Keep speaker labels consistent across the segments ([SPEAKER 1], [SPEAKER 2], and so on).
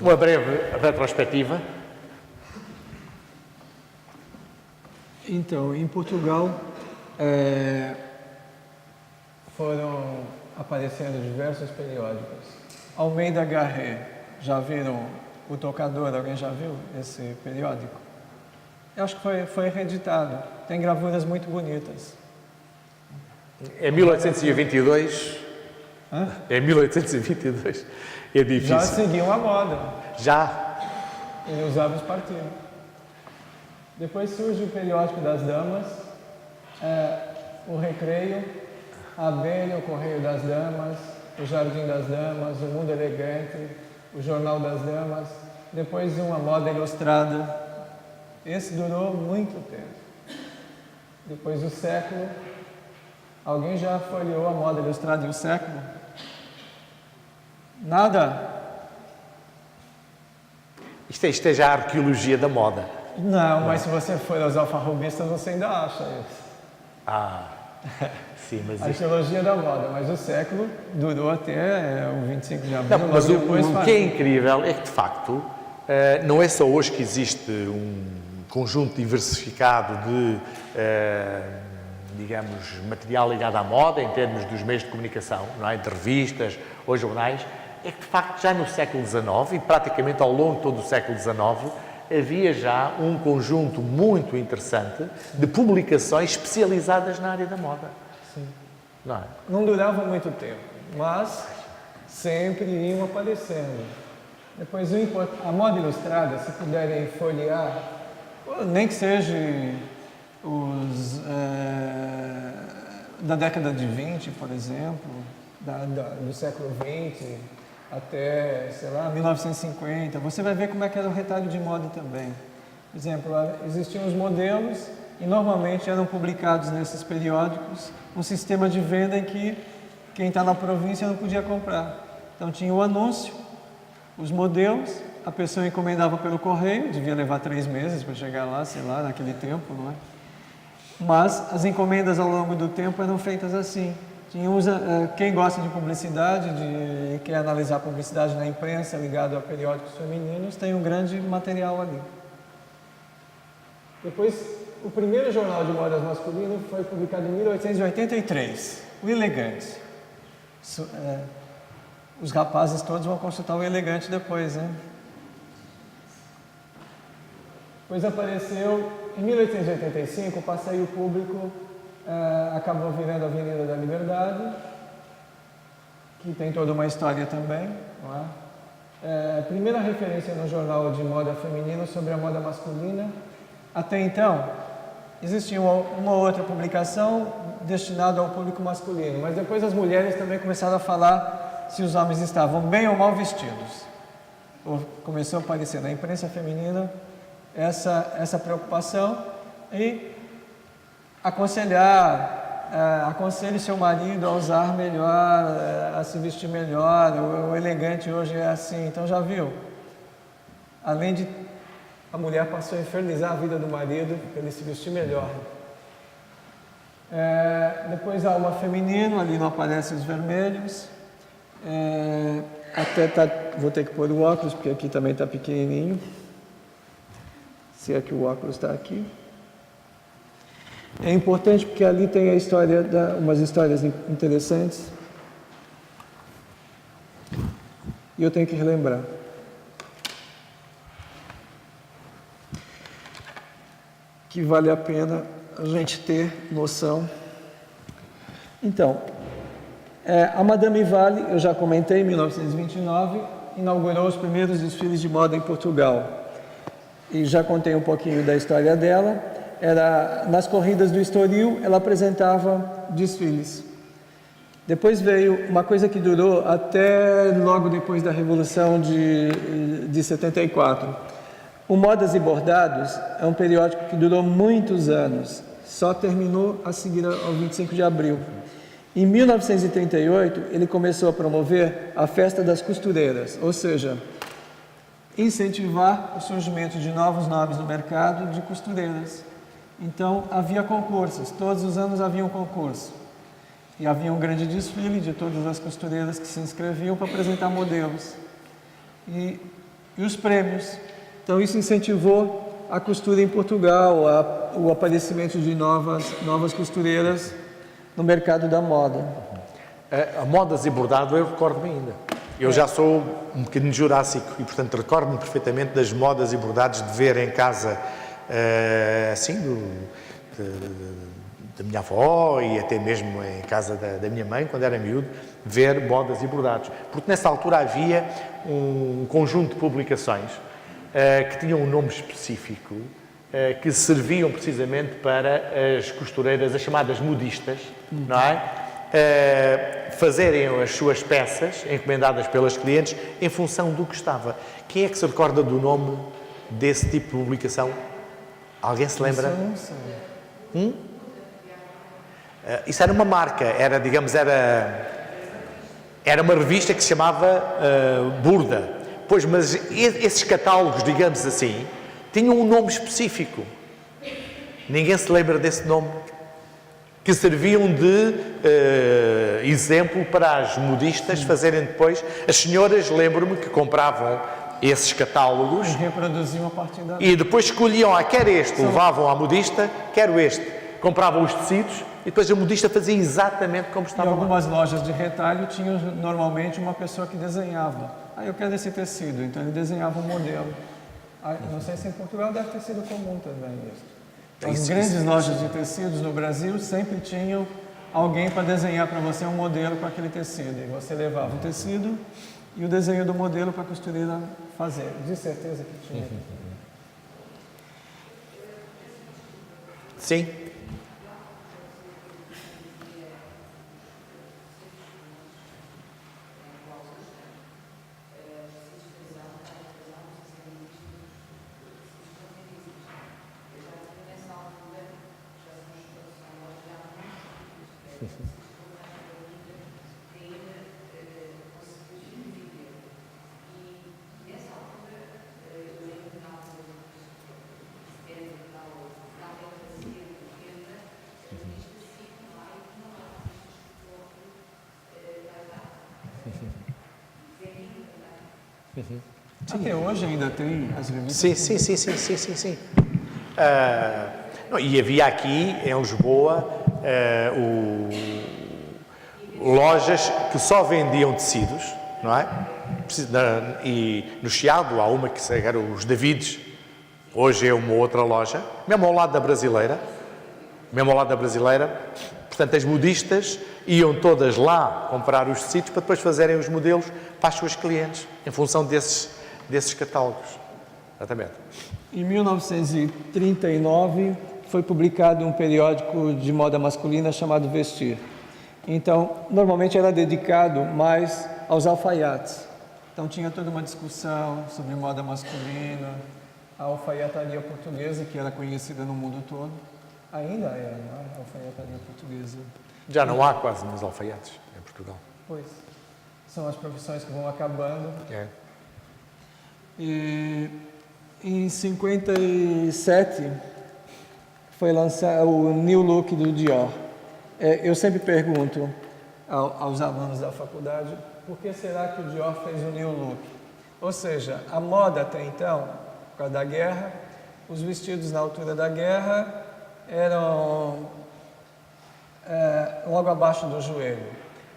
[SPEAKER 1] Uma breve retrospectiva.
[SPEAKER 2] Então, em Portugal foram aparecendo diversos periódicos. Almeida Garré, já viram O Tocador? Alguém já viu esse periódico? Eu acho que foi reeditado. Tem gravuras muito bonitas.
[SPEAKER 1] É 1822.
[SPEAKER 2] Hã?
[SPEAKER 1] É 1822. É difícil.
[SPEAKER 2] Já seguiam a moda.
[SPEAKER 1] Já.
[SPEAKER 2] Ele usava os partidos. Depois surge o periódico das damas, o Recreio, a Abelha, o Correio das Damas, o Jardim das Damas, o Mundo Elegante, o Jornal das Damas. Depois uma moda ilustrada. Esse durou muito tempo. Depois o Século. Alguém já folheou a moda ilustrada e o Século? Nada?
[SPEAKER 1] Isto é já a arqueologia da moda.
[SPEAKER 2] Não, mas se você for aos alfarrobistas, você ainda acha isso.
[SPEAKER 1] Ah, sim, mas isto...
[SPEAKER 2] Arqueologia da moda, mas o Século durou até o 25 de abril.
[SPEAKER 1] Não, mas
[SPEAKER 2] depois
[SPEAKER 1] o que é incrível é que, de facto, não é só hoje que existe um conjunto diversificado de, digamos, material ligado à moda, em termos dos meios de comunicação, não é? De revistas ou jornais, é que, de facto, já no século XIX, e praticamente ao longo de todo o século XIX, havia já um conjunto muito interessante de publicações especializadas na área da moda.
[SPEAKER 2] Sim.
[SPEAKER 1] Não é?
[SPEAKER 2] Não durava muito tempo, mas sempre iam aparecendo. Depois, a moda ilustrada, se puderem folhear, nem que seja os da década de 20, por exemplo, do século 20 até, sei lá, 1950, você vai ver como é que era o retalho de moda também. Por exemplo, existiam os modelos e normalmente eram publicados nesses periódicos um sistema de venda em que quem está na província não podia comprar. Então tinha o anúncio, os modelos, a pessoa encomendava pelo correio, devia levar 3 meses para chegar lá, sei lá, naquele tempo, não é? Mas as encomendas ao longo do tempo eram feitas assim. Quem gosta de publicidade, quer analisar publicidade na imprensa ligado a periódicos femininos, tem um grande material ali. Depois, o primeiro jornal de modas masculino foi publicado em 1883, o Elegante. Os rapazes todos vão consultar o Elegante depois, né? Depois apareceu, em 1885, o passeio público acabou virando a Avenida da Liberdade, que tem toda uma história também, não é? Primeira referência no jornal de moda feminino sobre a moda masculina. Até então, existia uma outra publicação destinada ao público masculino, mas depois as mulheres também começaram a falar se os homens estavam bem ou mal vestidos. Começou a aparecer na imprensa feminina essa preocupação e aconselhe seu marido a usar melhor, a se vestir melhor, o elegante hoje é assim. Então já viu? Além de a mulher passou a infernizar a vida do marido para ele se vestir melhor. Depois há uma feminino, ali não aparecem os vermelhos. Vou ter que pôr o óculos, porque aqui também está pequenininho. Se é que o óculos está aqui. É importante porque ali tem a história, umas histórias interessantes. E eu tenho que relembrar. Que vale a pena a gente ter noção. Então, a Madame Valle, eu já comentei, em 1929, inaugurou os primeiros desfiles de moda em Portugal. E já contei um pouquinho da história dela. Nas corridas do Estoril, ela apresentava desfiles. Depois veio uma coisa que durou até logo depois da Revolução de 74. O Modas e Bordados é um periódico que durou muitos anos, só terminou a seguir ao 25 de abril. Em 1938, ele começou a promover a Festa das Costureiras, ou seja, incentivar o surgimento de novos nomes no mercado de costureiras. Então, havia concursos, todos os anos havia um concurso. E havia um grande desfile de todas as costureiras que se inscreviam para apresentar modelos. e os prêmios. Então isso incentivou a costura em Portugal, o aparecimento de novas costureiras no mercado da moda.
[SPEAKER 1] A modas e bordado eu recordo-me ainda. Eu já sou um bocadinho jurássico e, portanto, recordo-me perfeitamente das modas e bordados de ver em casa, assim, da minha avó e até mesmo em casa da minha mãe, quando era miúdo, ver modas e bordados. Porque nessa altura havia um conjunto de publicações que tinham um nome específico, que serviam precisamente para as costureiras, as chamadas modistas, não é? Fazerem as suas peças, encomendadas pelas clientes, em função do que estava. Quem é que se recorda do nome desse tipo de publicação? Alguém se lembra?
[SPEAKER 2] Isso eu não sei.
[SPEAKER 1] Isso era uma marca, era uma revista que se chamava Burda. Pois, mas esses catálogos, digamos assim, tinham um nome específico. Ninguém se lembra desse nome? Que serviam de exemplo para as modistas fazerem depois. As senhoras, lembro-me, que compravam esses catálogos
[SPEAKER 2] E reproduziam a partir da...
[SPEAKER 1] e depois escolhiam, quer este, levavam à modista, quero este. Compravam os tecidos e depois a modista fazia exatamente como
[SPEAKER 2] Em
[SPEAKER 1] estava lá.
[SPEAKER 2] algumas lojas de retalho tinham normalmente uma pessoa que desenhava. Eu quero esse tecido, então ele desenhava um modelo. Não sei se em Portugal deve ter sido comum também isso. As grandes lojas de tecidos no Brasil sempre tinham alguém para desenhar para você um modelo com aquele tecido. E você levava o tecido e o desenho do modelo para a costureira fazer. De certeza que tinha.
[SPEAKER 1] Sim.
[SPEAKER 2] Até hoje ainda tem as revistas?
[SPEAKER 1] Sim. E havia aqui, em Lisboa, lojas que só vendiam tecidos, não é? E no Chiado há uma que era os Davides, hoje é uma outra loja, mesmo ao lado da Brasileira. Portanto, as modistas iam todas lá comprar os tecidos para depois fazerem os modelos para as suas clientes, em função desses catálogos. Exatamente.
[SPEAKER 2] Em 1939 foi publicado um periódico de moda masculina chamado Vestir. Então, normalmente era dedicado mais aos alfaiates. Então tinha toda uma discussão sobre moda masculina, a alfaiataria portuguesa, que era conhecida no mundo todo. Ainda é, não é? A alfaiataria portuguesa.
[SPEAKER 1] Já não há quase mais alfaiates em Portugal.
[SPEAKER 2] Pois. São as profissões que vão acabando.
[SPEAKER 1] É.
[SPEAKER 2] E em 57 foi lançado o New Look do Dior. Eu sempre pergunto aos alunos da faculdade por que será que o Dior fez o New Look? Ou seja, a moda até então, por causa da guerra, os vestidos na altura da guerra eram logo abaixo do joelho.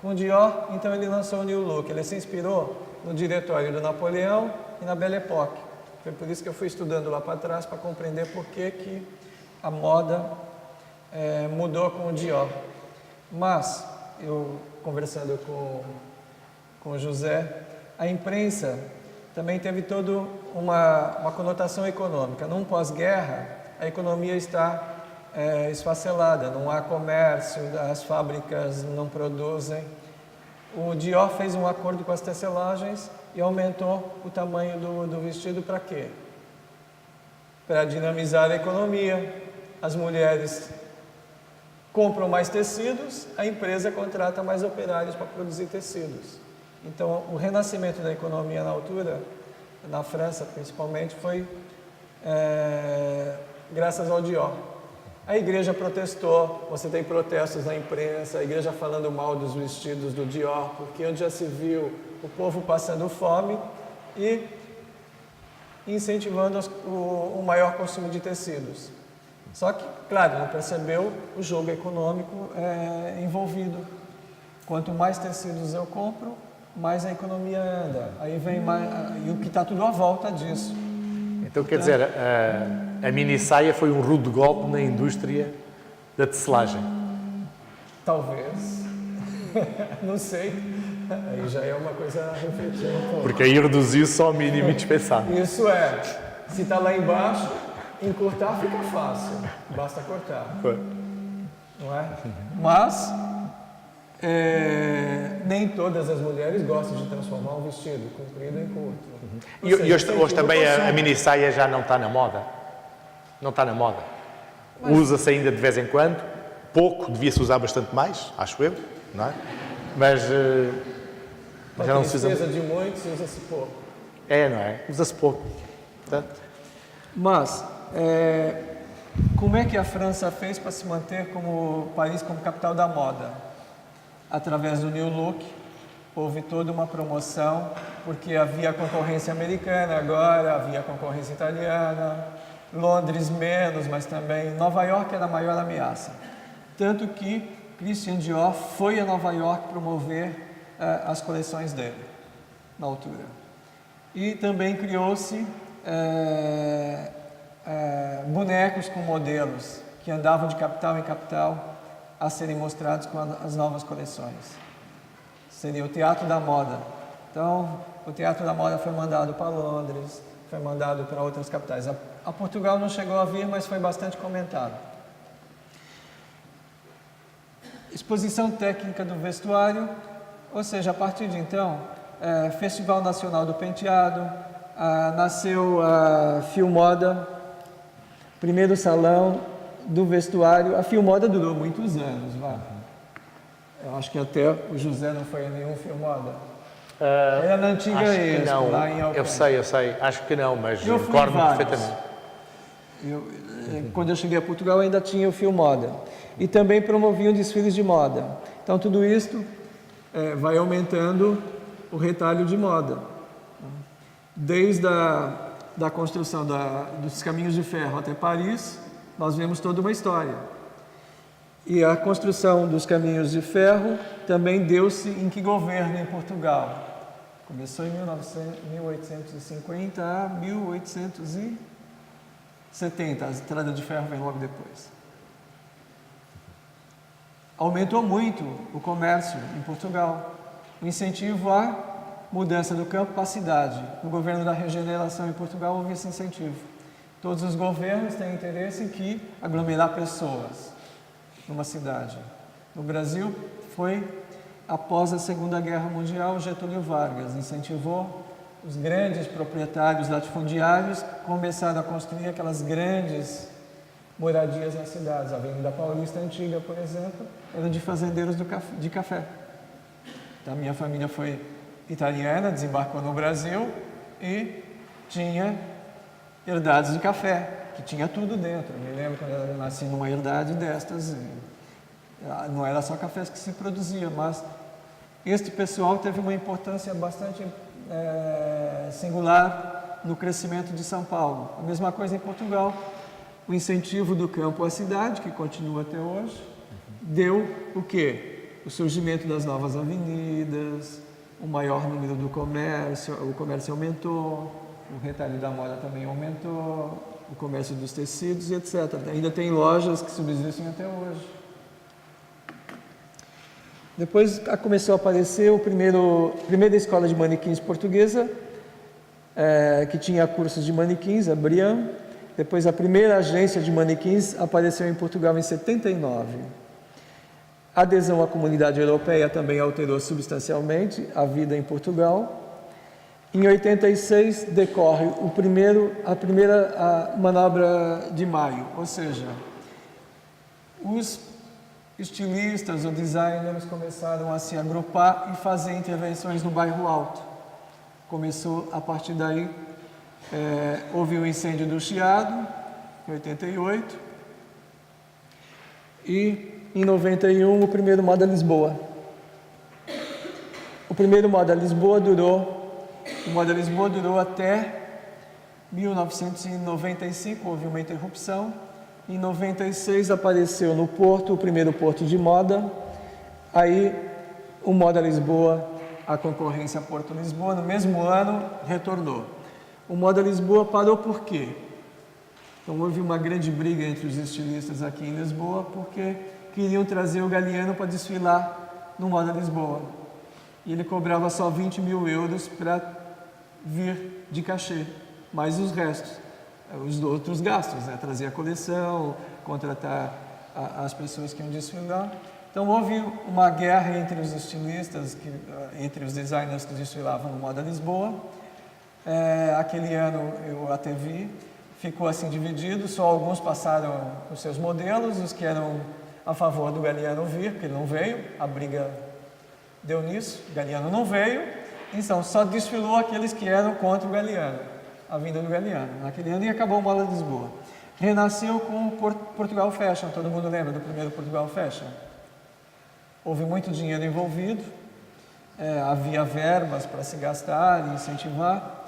[SPEAKER 2] Com o Dior, então ele lançou o New Look. Ele se inspirou no diretório do Napoleão e na Belle Époque. Foi por isso que eu fui estudando lá para trás para compreender por que a moda mudou com o Dior. Mas, eu conversando com o José, a imprensa também teve toda uma conotação econômica. Num pós-guerra, a economia está esfacelada, não há comércio, as fábricas não produzem. O Dior fez um acordo com as tecelagens e aumentou o tamanho do vestido para quê? Para dinamizar a economia. As mulheres compram mais tecidos, a empresa contrata mais operários para produzir tecidos. Então, o renascimento da economia na altura, na França principalmente, foi graças ao Dior. A igreja protestou, você tem protestos na imprensa, a igreja falando mal dos vestidos do Dior, porque onde já se viu o povo passando fome, e incentivando o maior consumo de tecidos. Só que, claro, não percebeu o jogo econômico envolvido. Quanto mais tecidos eu compro, mais a economia anda. Aí vem mais, e o que está tudo à volta disso.
[SPEAKER 1] Então, quer dizer, a mini saia foi um rude golpe na indústria da tecelagem.
[SPEAKER 2] Talvez. Não sei. Aí já é uma coisa a refletir um pouco.
[SPEAKER 1] Porque aí reduziu só ao mínimo indispensável.
[SPEAKER 2] Isso se está lá embaixo, encurtar fica fácil. Basta cortar. Não é? Mas nem todas as mulheres gostam de transformar um vestido comprido em curto.
[SPEAKER 1] E hoje também a mini saia já não está na moda. Não está na moda. Usa-se ainda de vez em quando. Pouco, devia-se usar bastante mais, acho eu, não é? Mas já não se usa.
[SPEAKER 2] Precisa de muitos, usa-se pouco.
[SPEAKER 1] Não é? Usa-se pouco. Portanto,
[SPEAKER 2] mas, como é que a França fez para se manter como Paris como capital da moda? Através do New Look, houve toda uma promoção, porque havia concorrência americana agora, havia concorrência italiana, Londres menos, mas também Nova York era a maior ameaça. Tanto que Christian Dior foi a Nova York promover as coleções dele, na altura. E também criou-se bonecos com modelos que andavam de capital em capital a serem mostrados com as novas coleções. Seria o Teatro da Moda. Então, o Teatro da Moda foi mandado para Londres, foi mandado para outras capitais. A Portugal não chegou a vir, mas foi bastante comentado. Exposição técnica do vestuário, ou seja, a partir de então, Festival Nacional do Penteado, nasceu a Filmoda, primeiro salão do vestuário. A Filmoda durou muitos anos, Eu acho que até o José não foi a nenhum Filmoda. Era na antiga Expo, lá em Alcântara.
[SPEAKER 1] Eu sei, acho que não, mas recordo-me perfeitamente.
[SPEAKER 2] Quando eu cheguei a Portugal ainda tinha o Filmoda. E também promoviam desfiles de moda. Então tudo isso vai aumentando o retalho de moda. Desde da construção dos caminhos de ferro até Paris, nós vemos toda uma história. E a construção dos caminhos de ferro também deu-se em que governo em Portugal? Começou em 1850 a 1870. A estrada de ferro vem logo depois. Aumentou muito o comércio em Portugal. O incentivo à mudança do campo para a cidade. No governo da regeneração em Portugal houve esse incentivo. Todos os governos têm interesse em aglomerar pessoas numa cidade. No Brasil, foi após a Segunda Guerra Mundial, Getúlio Vargas incentivou os grandes proprietários latifundiários começaram a construir aquelas grandes moradias nas cidades. A Avenida Paulista Antiga, por exemplo, era de fazendeiros de café. Então, a minha família foi italiana, desembarcou no Brasil e tinha herdades de café, que tinha tudo dentro. Eu me lembro quando eu nasci numa herdade destas, não era só cafés que se produzia, mas este pessoal teve uma importância bastante singular no crescimento de São Paulo. A mesma coisa em Portugal. O incentivo do campo à cidade, que continua até hoje, deu o quê? O surgimento das novas avenidas, o maior número do comércio, o comércio aumentou, o retalho da moda também aumentou, o comércio dos tecidos e etc. Ainda tem lojas que subsistem até hoje. Depois começou a aparecer a primeira escola de manequins portuguesa, que tinha cursos de manequins, a Briam. Depois a primeira agência de manequins apareceu em Portugal em 79. A adesão à comunidade europeia também alterou substancialmente a vida em Portugal. Em 86 decorre a primeira manobra de maio, ou seja, os estilistas ou designers começaram a se agrupar e fazer intervenções no bairro Alto. Começou a partir daí, houve o incêndio do Chiado, em 88, e em 91 o primeiro Moda Lisboa. O primeiro Moda Lisboa durou O Moda Lisboa durou até 1995, houve uma interrupção. Em 96 apareceu no Porto, o primeiro porto de moda. Aí o Moda Lisboa, a concorrência Porto Lisboa, no mesmo ano retornou. O Moda Lisboa parou por quê? Então houve uma grande briga entre os estilistas aqui em Lisboa porque queriam trazer o Galliano para desfilar no Moda Lisboa. E ele cobrava só 20 mil euros para vir de cachê, mais os restos, os outros gastos, né? Trazer a coleção, contratar as pessoas que iam desfilar. Então houve uma guerra entre os estilistas, entre os designers que desfilavam no Moda Lisboa. Aquele ano eu até vi, ficou assim dividido, só alguns passaram os seus modelos, os que eram a favor do Galliano vir, porque ele não veio, a briga deu nisso, o Galliano não veio, então só desfilou aqueles que eram contra o Galliano, a vinda do Galliano, naquele ano, e acabou o Moda Lisboa. Renasceu com o Portugal Fashion, todo mundo lembra do primeiro Portugal Fashion? Houve muito dinheiro envolvido, havia verbas para se gastar e incentivar,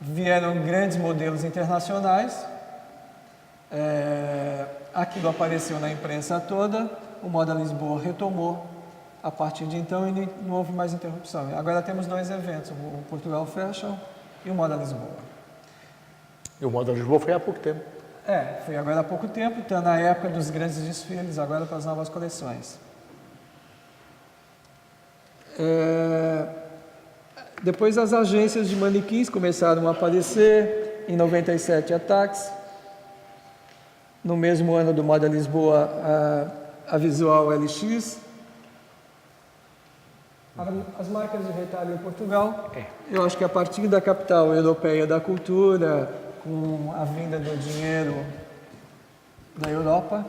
[SPEAKER 2] vieram grandes modelos internacionais, aquilo apareceu na imprensa toda, o Moda Lisboa retomou. A partir de então, não houve mais interrupção. Agora temos dois eventos, o Portugal Fashion e o Moda Lisboa.
[SPEAKER 1] E o Moda Lisboa foi há pouco tempo.
[SPEAKER 2] Foi agora há pouco tempo, está na época dos grandes desfiles, agora para as novas coleções. Depois as agências de manequins começaram a aparecer, em 97 a Tax, no mesmo ano do Moda Lisboa a Visual LX, as marcas de retalho em Portugal. Eu acho que a partir da capital europeia da cultura, com a vinda do dinheiro da Europa,